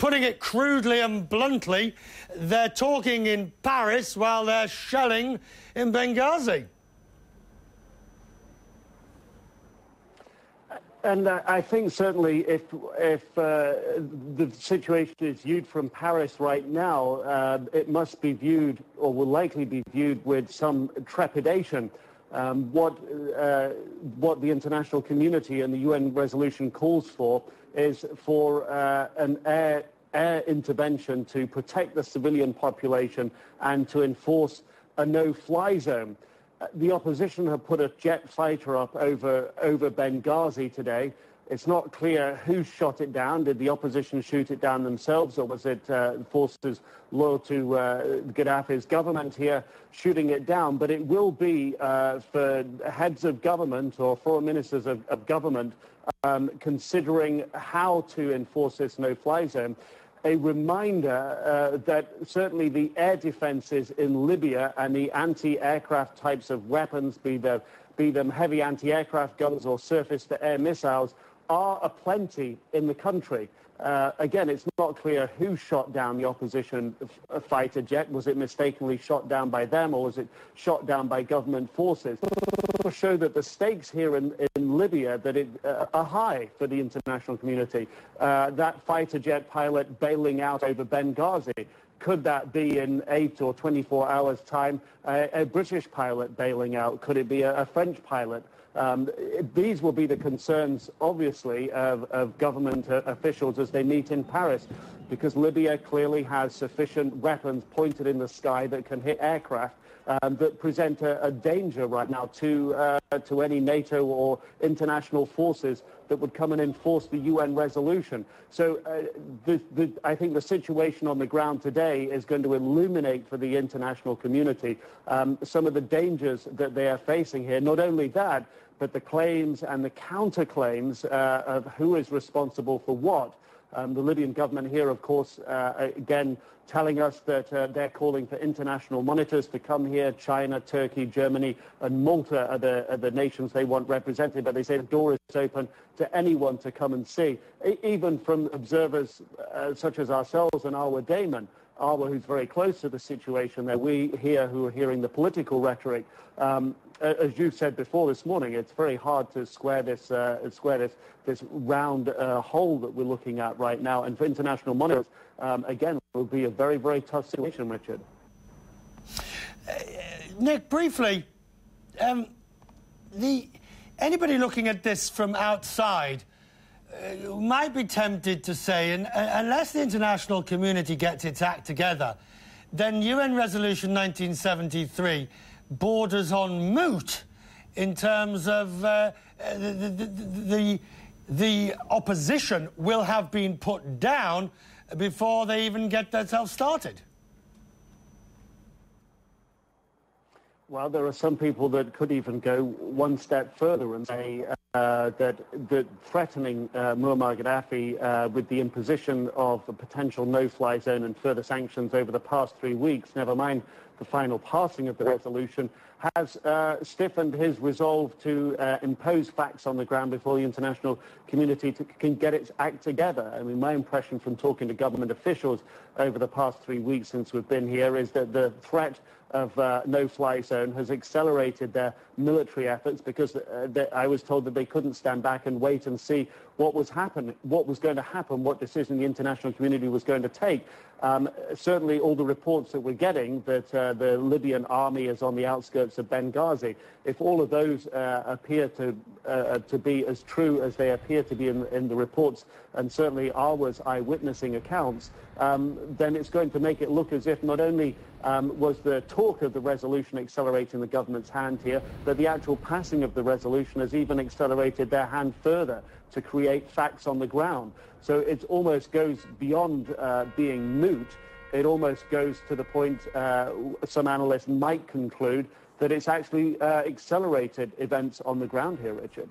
putting it crudely and bluntly, they're talking in Paris while they're shelling in Benghazi. And I think certainly if the situation is viewed from Paris right now, it must be viewed, or will likely be viewed, with some trepidation. What the international community and the UN resolution calls for is for an air intervention to protect the civilian population and to enforce a no-fly zone. The opposition have put a jet fighter up over Benghazi today. It's not clear who shot it down. Did the opposition shoot it down themselves, or was it forces loyal to Gaddafi's government here shooting it down? But it will be for heads of government or foreign ministers of government considering how to enforce this no-fly zone. A reminder that certainly the air defenses in Libya and the anti-aircraft types of weapons, be them heavy anti-aircraft guns or surface-to-air missiles, are aplenty in the country. Again, it's not clear who shot down the opposition fighter jet. Was it mistakenly shot down by them, or was it shot down by government forces? To show that the stakes here in Libya are high for the international community. That fighter jet pilot bailing out over Benghazi, could that be in 8 or 24 hours' time a British pilot bailing out? Could it be a French pilot? These will be the concerns, obviously, of government officials as they meet in Paris, because Libya clearly has sufficient weapons pointed in the sky that can hit aircraft that present a danger right now to any NATO or international forces that would come and enforce the UN resolution. So I think the situation on the ground today is going to illuminate for the international community some of the dangers that they are facing here. Not only that, but the claims and the counterclaims of who is responsible for what. The Libyan government here, of course, again, telling us that they're calling for international monitors to come here. China, Turkey, Germany, and Malta are the nations they want represented. But they say the door is open to anyone to come and see, even from observers such as ourselves and Arwa Damon. Arwa, who's very close to the situation there. We here, who are hearing the political rhetoric, as you said before this morning, it's very hard to square this round hole that we're looking at right now. And for international monitors, again, it will be a very, very tough situation, Richard. Nick, briefly, anybody looking at this from outside might be tempted to say, unless the international community gets its act together, then UN Resolution 1973 borders on moot in terms of the opposition will have been put down before they even get themselves started. Well, there are some people that could even go one step further and say that threatening Muammar Gaddafi with the imposition of a potential no-fly zone and further sanctions over the past 3 weeks, never mind the final passing of the resolution, has stiffened his resolve to impose facts on the ground before the international community can get its act together. I mean, my impression from talking to government officials over the past 3 weeks since we've been here is that the threat of no-fly zone has accelerated their military efforts, because I was told that they couldn't stand back and wait and see what was going to happen, what decision the international community was going to take. Certainly all the reports that we're getting that the Libyan army is on the outskirts of Benghazi, if all of those appear to be as true as they appear to be in the reports, and certainly Arwa's eyewitnessing accounts, then it's going to make it look as if not only was the talk of the resolution accelerating the government's hand here, but the actual passing of the resolution has even accelerated their hand further to create facts on the ground. So it almost goes beyond being moot. It almost goes to the point some analysts might conclude that it's actually accelerated events on the ground here, Richard.